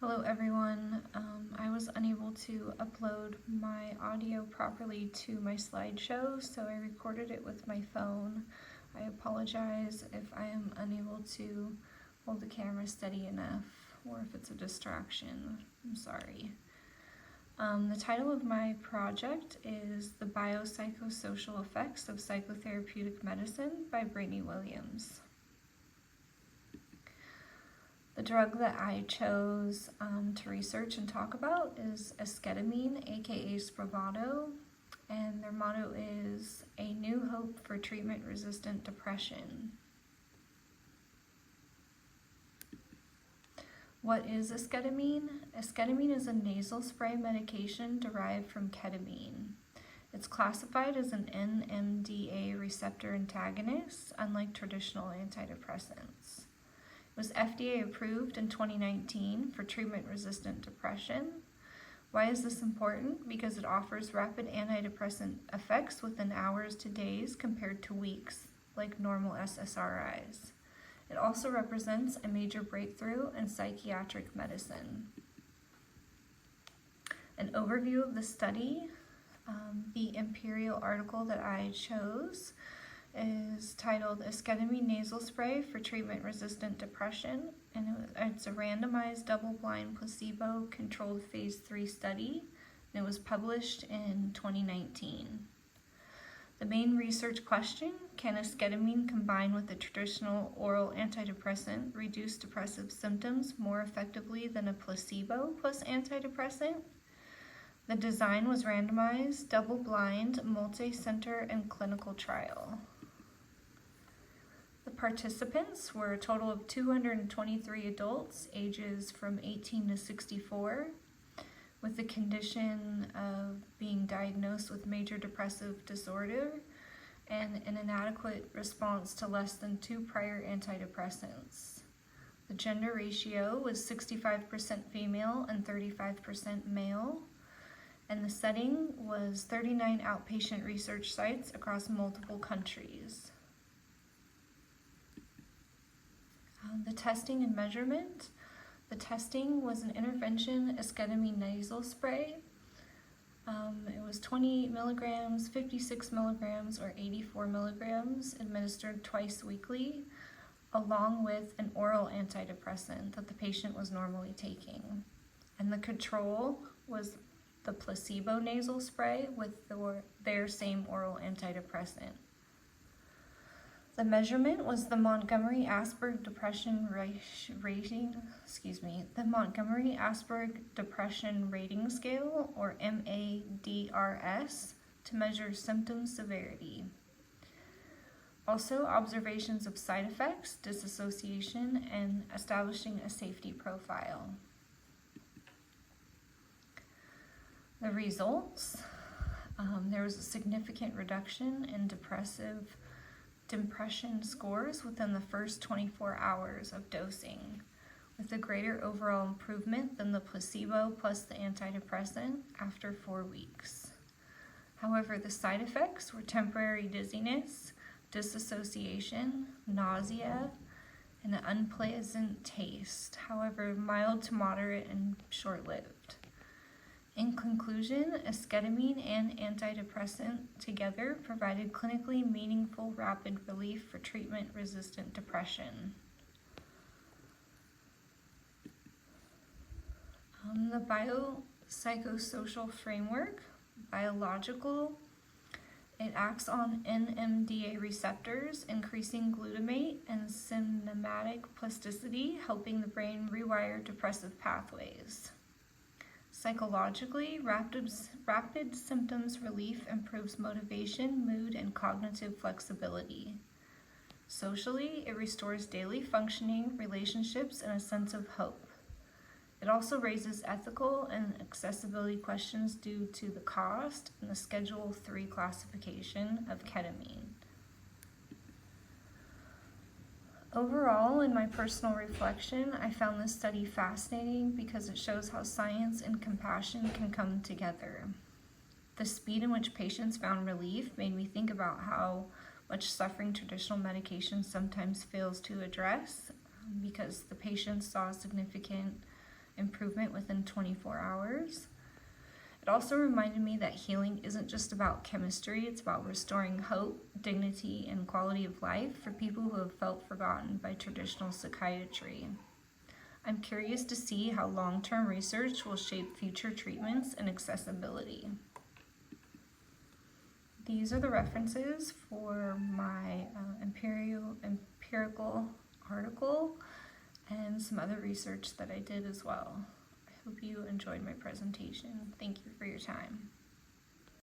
Hello everyone. I was unable to upload my audio properly to my slideshow, so I recorded it with my phone. I apologize if I am unable to hold the camera steady enough or if it's a distraction. I'm sorry. The title of my project is The Biopsychosocial Effects of Psychotherapeutic Medicine by Brittany Williams. The drug that I chose to research and talk about is esketamine, aka Spravato, and their motto is A New Hope for Treatment-Resistant Depression. What is esketamine? Esketamine is a nasal spray medication derived from ketamine. It's classified as an NMDA receptor antagonist, unlike traditional antidepressants. It was FDA approved in 2019 for treatment-resistant depression. Why is this important? Because it offers rapid antidepressant effects within hours to days compared to weeks, like normal SSRIs. It also represents a major breakthrough in psychiatric medicine. An overview of the study, the Imperial article that I chose is titled Esketamine Nasal Spray for Treatment-Resistant Depression, and it's a randomized double-blind placebo-controlled phase 3 study, and it was published in 2019. The main research question, can esketamine combine with a traditional oral antidepressant reduce depressive symptoms more effectively than a placebo plus antidepressant? The design was randomized, double-blind, multi-center, and clinical trial. The participants were a total of 223 adults, ages from 18 to 64, with the condition of being diagnosed with major depressive disorder and an inadequate response to less than 2 prior antidepressants. The gender ratio was 65% female and 35% male, and the setting was 39 outpatient research sites across multiple countries. The testing and measurement. The testing was an intervention esketamine nasal spray. It was 20 milligrams, 56 milligrams, or 84 milligrams administered twice weekly, along with an oral antidepressant that the patient was normally taking. And the control was the placebo nasal spray with their same oral antidepressant. The measurement was the Montgomery-Åsberg Depression Rating, the Montgomery-Åsberg Depression Rating Scale, or MADRS, to measure symptom severity. Also, observations of side effects, disassociation, and establishing a safety profile. The results, there was a significant reduction in depression scores within the first 24 hours of dosing, with a greater overall improvement than the placebo plus the antidepressant after 4 weeks. However, the side effects were temporary dizziness, disassociation, nausea, and an unpleasant taste, however mild to moderate and short-lived. In conclusion, esketamine and antidepressant together provided clinically meaningful rapid relief for treatment-resistant depression. The biopsychosocial framework, biological, it acts on NMDA receptors, increasing glutamate and synaptic plasticity, helping the brain rewire depressive pathways. Psychologically, rapid symptoms relief improves motivation, mood, and cognitive flexibility. Socially, it restores daily functioning, relationships, and a sense of hope. It also raises ethical and accessibility questions due to the cost and the Schedule III classification of ketamine. Overall, in my personal reflection, I found this study fascinating because it shows how science and compassion can come together. The speed in which patients found relief made me think about how much suffering traditional medication sometimes fails to address, because the patients saw significant improvement within 24 hours. It also reminded me that healing isn't just about chemistry, it's about restoring hope, dignity, and quality of life for people who have felt forgotten by traditional psychiatry. I'm curious to see how long-term research will shape future treatments and accessibility. These are the references for my empirical article and some other research that I did as well. I hope you enjoyed my presentation. Thank you for your time.